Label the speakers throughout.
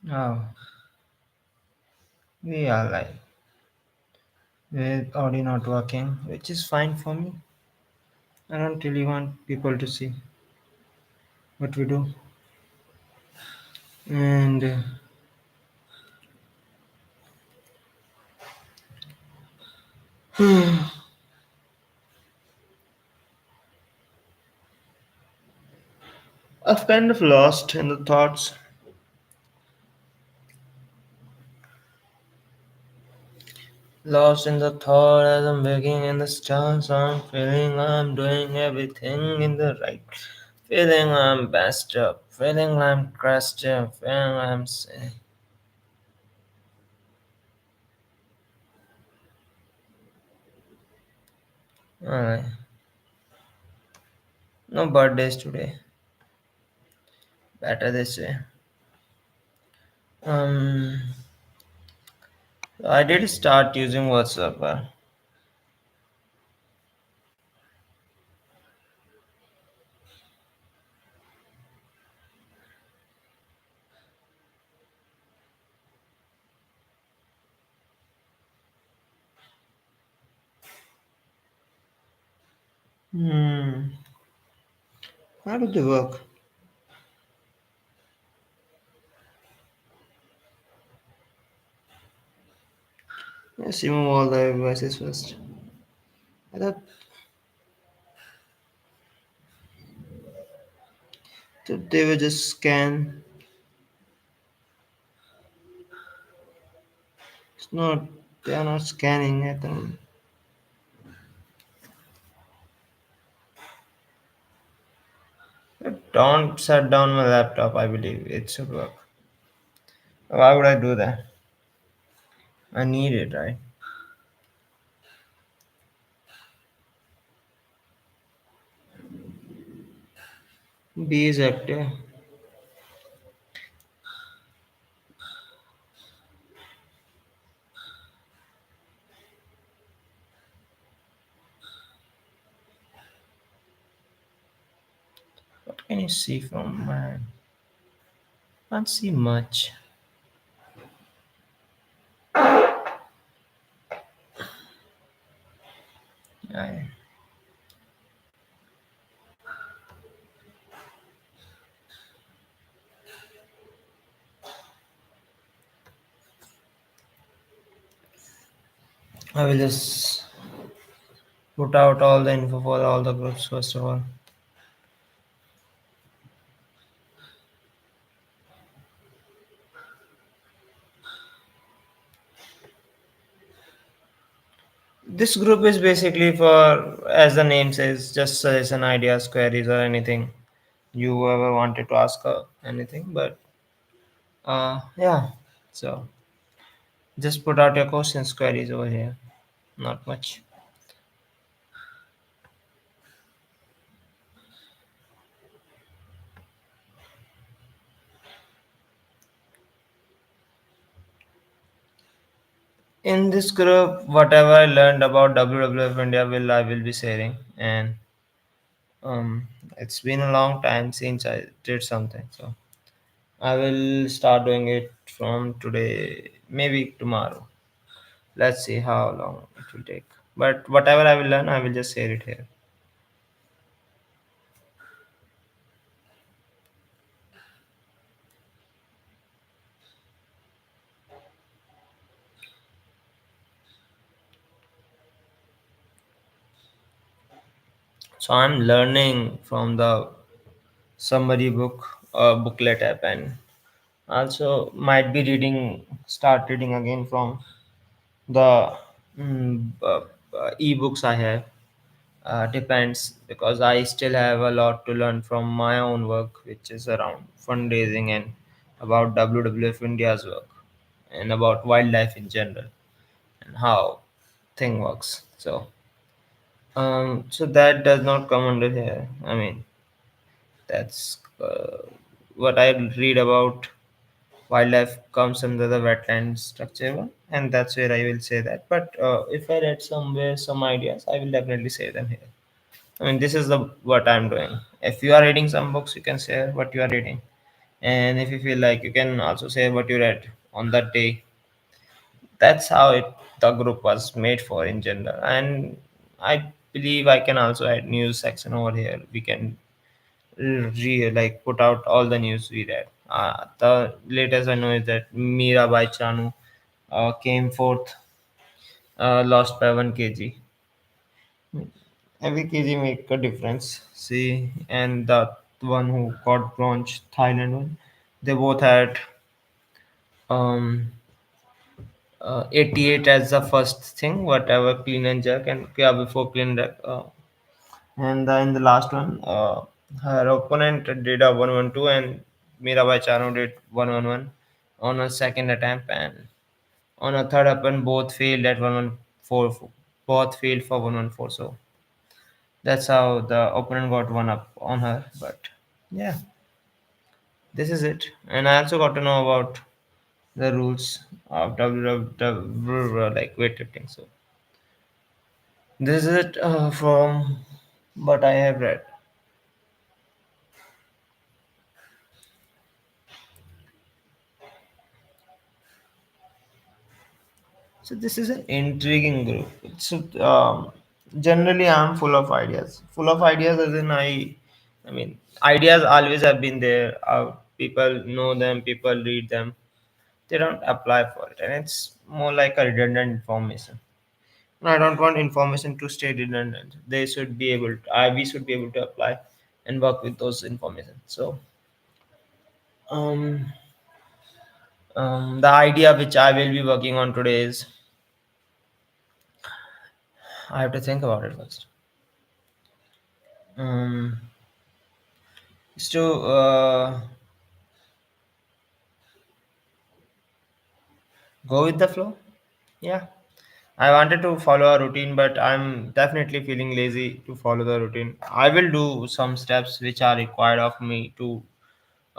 Speaker 1: Oh, we are like with audio not working, which is fine for me. I don't really want people to see what we do. And I've kind of lost in the thoughts. Lost in the thought as I'm waking in the stars. I'm feeling I'm doing everything in the right. Feeling I'm best up. Feeling I'm crashed up. Feeling I'm sick. Alright. No birthdays today. Better this way. Um, I did start using WhatsApp. Hmm. How do they work? Let's remove all the devices first. I thought that they will just scan. It's not. They are not scanning at them. Don't shut down my laptop. I believe it should work. Why would I do that? I need it, right? B is active. What can you see from my? Can't see much. I I will just put out all the info for all the groups first of all. This group is basically for, as the name says, just suggestion ideas, queries, or anything you ever wanted to ask anything. But yeah, so just put out your questions, queries over here. Not much. In this group, whatever I learned about WWF India I will be sharing, and um, it's been a long time since I did something, so I will start doing it from today, maybe tomorrow. Let's see how long it will take. But whatever I will learn, I will just share it here. So I'm learning from the summary book, booklet app, and also might be start reading again from the ebooks I have. Depends because I still have a lot to learn from my own work, which is around fundraising and about WWF India's work and about wildlife in general and how thing works. So that does not come under here. I mean, that's what I read about wildlife comes under the wetland structure one, and that's where I will say that. But if I read somewhere some ideas, I will definitely say them here. I mean, this is the what I'm doing. If you are reading some books, you can share what you are reading. And if you feel like, you can also say what you read on that day. That's how it the group was made for in general. And I believe I can also add news section over here. We can like put out all the news we read. The latest I know is that Mirabai Chanu came fourth, lost by 1 kg. Every kg make a difference. See, and the one who got bronze, Thailand one, they both had um 88 as the first thing, whatever clean and jerk, and yeah, before clean and jerk. And in the last one, her opponent did a 112, and Mirabai Chanu did 111 on a second attempt, and on a third attempt, both failed at 114. Both failed for 114. So that's how the opponent got one up on her. But yeah, this is it. And I also got to know about the rules of WWE, like weightlifting. So this is it from what I have read. So this is an intriguing group. Generally I'm full of ideas. Full of ideas as in I mean ideas always have been there. People know them. People read them. They don't apply for it, and it's more like a redundant information. And I don't want information to stay redundant. They should be able. We should be able to apply and work with those information. So um, the idea which I will be working on today is, I have to think about it first. Um, is to go with the flow. Yeah, I wanted to follow a routine, but I'm definitely feeling lazy to follow the routine. I will do some steps which are required of me to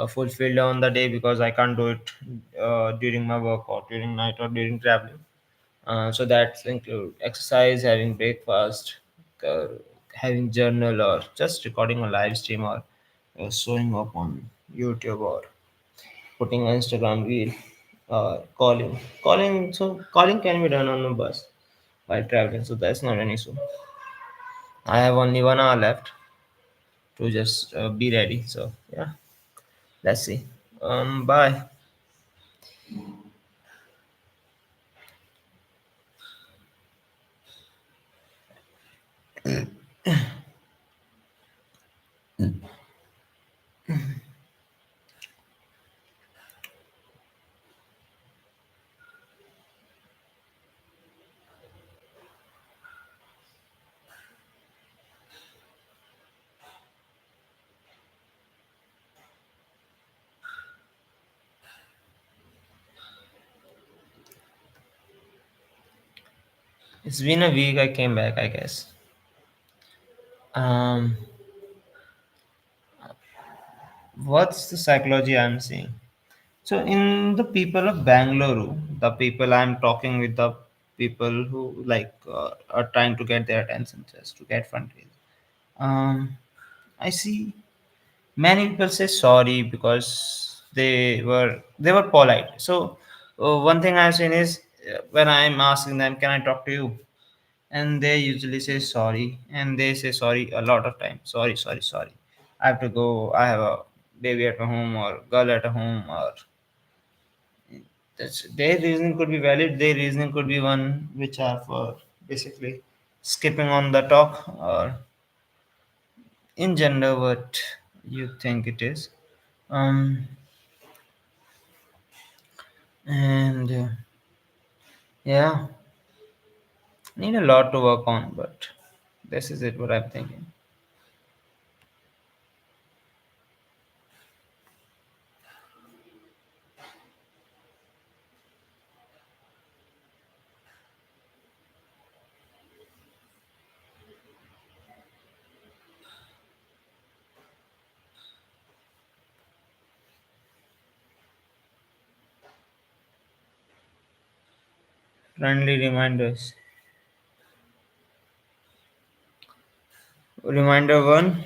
Speaker 1: fulfill on the day, because I can't do it during my work or during night or during traveling. So that's include exercise, having breakfast, uh, having journal, or just recording a live stream, or showing up on YouTube, or putting an Instagram reel, calling. Calling can be done on a bus while traveling, so that's not an issue. I have only 1 hour left to just be ready. So yeah, let's see. Bye. It's been a week. I came back, I guess. Um, what's the psychology I'm seeing? So in the people of Bangalore, the people I'm talking with, the people who like are trying to get their attention just to get fundraise. Um, I see many people say sorry because they were polite. So one thing I've seen is, when I'm asking them, "Can I talk to you?" and they usually say sorry, and they say sorry a lot of time. Sorry, sorry, sorry. I have to go. I have a baby at home, or girl at home, or that's their reasoning could be valid. Their reasoning could be one which are for basically skipping on the talk, or in general what you think it is. Um, and yeah, need a lot to work on, but this is it. What I'm thinking. Friendly reminders. Reminder one.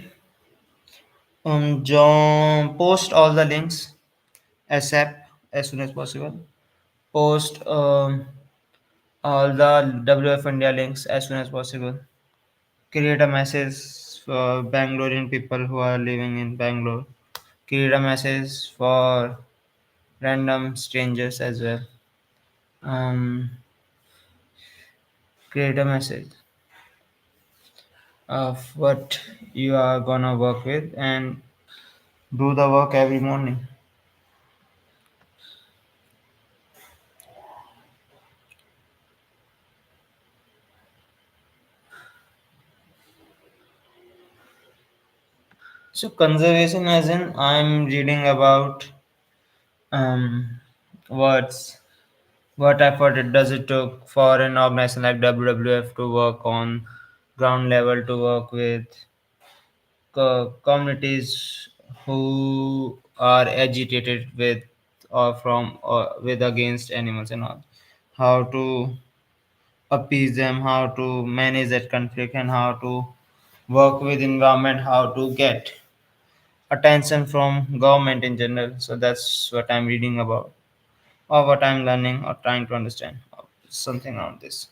Speaker 1: John, post all the links. ASAP, as soon as possible. Post all the WF India links as soon as possible. Create a message for Bangalorean people who are living in Bangalore. Create a message for random strangers as well. Um, Create a message of what you are gonna work with and do the work every morning. So conservation, as in I'm reading about um, what's what effort it does it took for an organization like WWF to work on ground level to work with communities who are agitated with or from or with against animals and all. How to appease them, how to manage that conflict, and how to work with environment, how to get attention from government in general. So that's what I'm reading about, or what I'm learning or trying to understand, or something around this.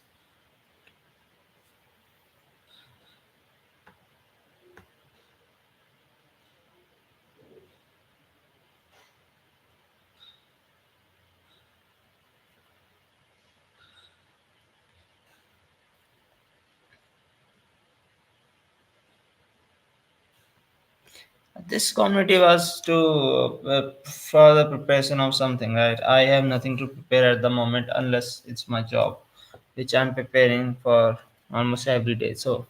Speaker 1: This community was to for the preparation of something, right? I have nothing to prepare at the moment unless it's my job, which I'm preparing for almost every day. So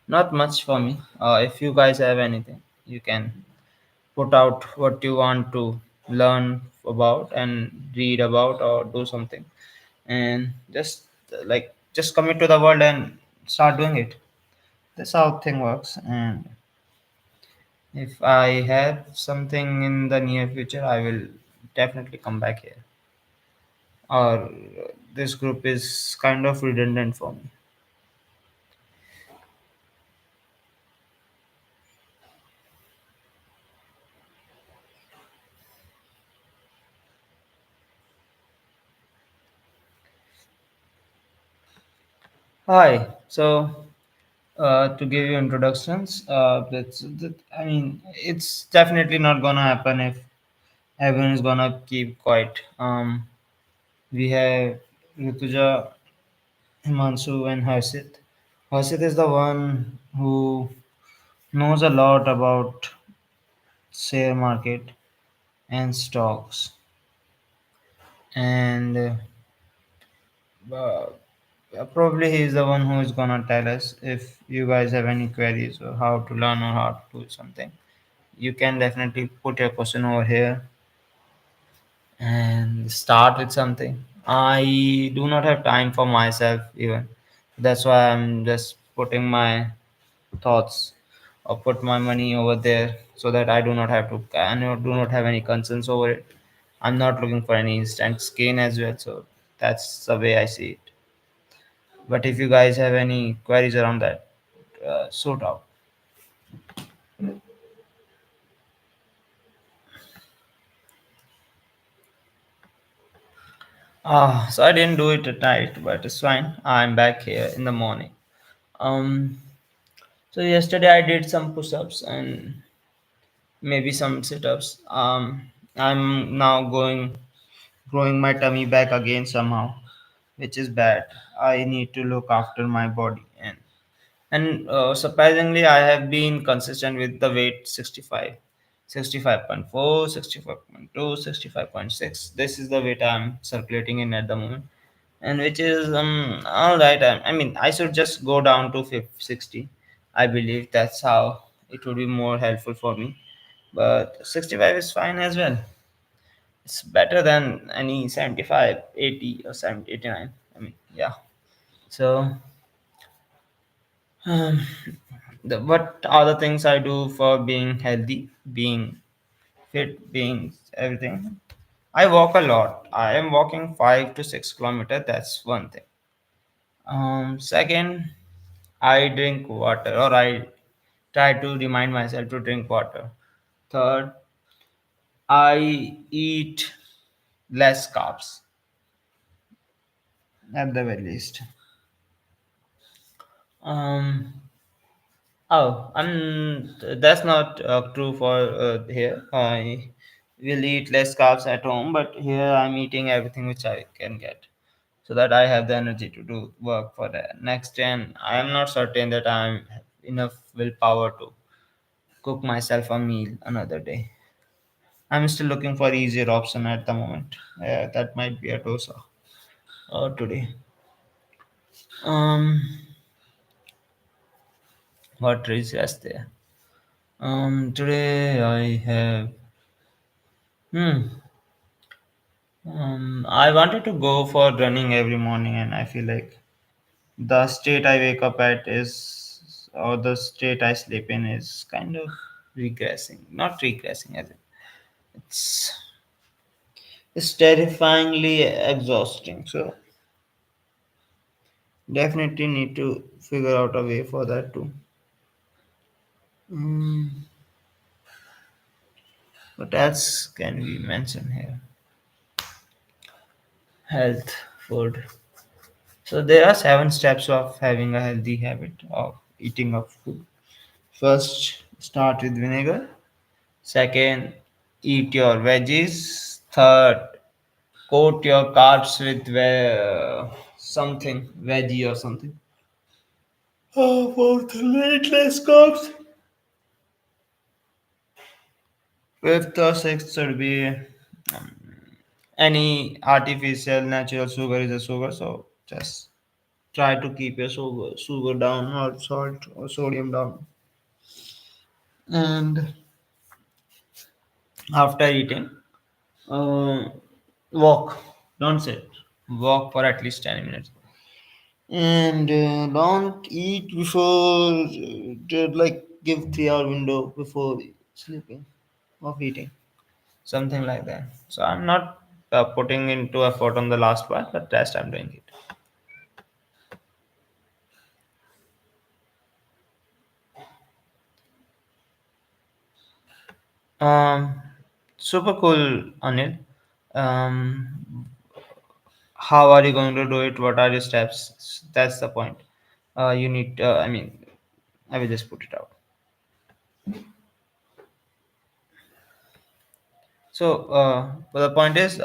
Speaker 1: not much for me. If you guys have anything, you can put out what you want to learn about and read about or do something, and just just commit to the world and start doing it. That's how thing works. And if I have something in the near future, I will definitely come back here. Or this group is kind of redundant for me. Hi. So to give you introductions, I mean, it's definitely not gonna happen if everyone is gonna keep quiet. We have Rituja, Himanshu, and Harshit. Harshit is the one who knows a lot about share market and stocks, and uh, probably he is the one who is gonna tell us if you guys have any queries or how to learn or how to do something. You can definitely put your question over here and start with something. I do not have time for myself even. That's why I'm just putting my thoughts or put my money over there so that I do not have to I do not have any concerns over it. I'm not looking for any instant gain as well. So that's the way I see it. But if you guys have any queries around that, sort out. So I didn't do it at night, but it's fine. I'm back here in the morning. Um, so yesterday I did some push-ups and maybe some sit-ups. I'm now going growing my tummy back again somehow, which is bad. I need to look after my body, and surprisingly, I have been consistent with the weight 65, 65.4, 65.2, 65.6. This is the weight I'm circulating in at the moment, and which is all right. I mean, I should just go down to 50, 60. I believe that's how it would be more helpful for me. But 65 is fine as well. It's better than any 75, 80, or 70, 89. I mean, yeah. So, um, what are the things I do for being healthy, being fit, being everything? I walk a lot. I am walking 5 to 6 kilometers. That's one thing. Second, I drink water, or I try to remind myself to drink water. Third, I eat less carbs at the very least. Um, that's not true for here. I will eat less carbs at home, but here I'm eating everything which I can get, so that I have the energy to do work for the next day. And I am not certain that I'm enough willpower to cook myself a meal another day. I'm still looking for easier option at the moment. That might be a dosa today. Um, what is there? Today I have. Hmm. I wanted to go for running every morning, and I feel like the state I wake up at is, or the state I sleep in is kind of regressing. Not regressing, as in it's it's terrifyingly exhausting. So definitely need to figure out a way for that too. Mm, what else can we mention here? Health, food. So there are 7 steps of having a healthy habit of eating of food. First, start with vinegar. Second, eat your veggies. Third, coat your carbs with something, veggie or something. Fourth, eat less carbs. Fifth or sixth should be any artificial natural sugar is a sugar. So just try to keep your sugar down, or salt or sodium down. And after eating, uh, walk. Don't sit. Walk for at least 10 minutes. And don't eat before, like give 3 hour window before sleeping of eating, something like that. So I'm not putting into effort on the last part, but rest I'm doing it. Um, Super cool, Anil. How are you going to do it? What are your steps? That's the point. You need. I mean, I will just put it out. So, but the point is,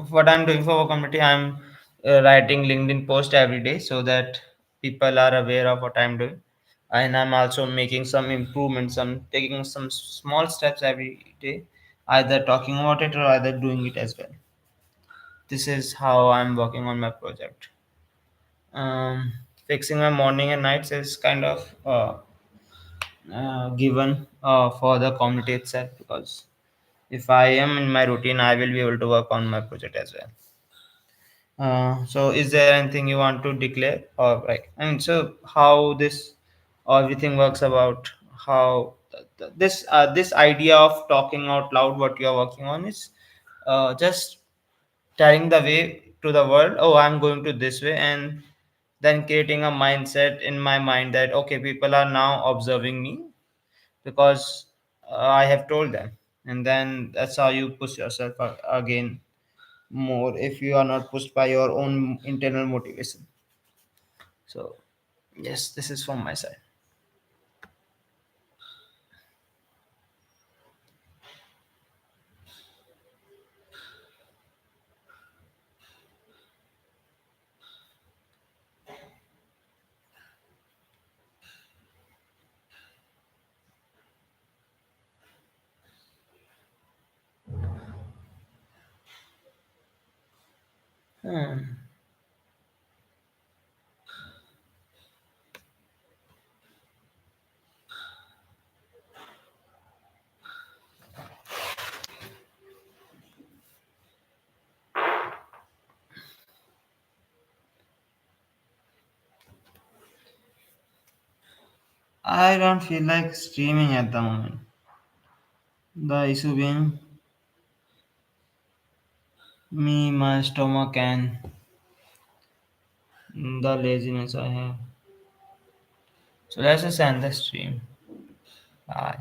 Speaker 1: what I'm doing for our community, I'm writing LinkedIn post every day so that people are aware of what I'm doing, and I'm also making some improvements. I'm taking some small steps every day, either talking about it or either doing it as well. This is how I'm working on my project. Fixing my morning and nights is kind of given for the community itself, because if I am in my routine, I will be able to work on my project as well. So is there anything you want to declare, or like, I mean, so how this everything works about how this idea of talking out loud what you are working on is just telling the way to the world, oh, I'm going to this way, and then creating a mindset in my mind that okay, people are now observing me because I have told them, and then that's how you push yourself again more if you are not pushed by your own internal motivation. So yes, this is from my side. Hmm. I don't feel like streaming at the moment. The issue being me, my stomach, and the laziness I have. So let's just end the stream. Bye.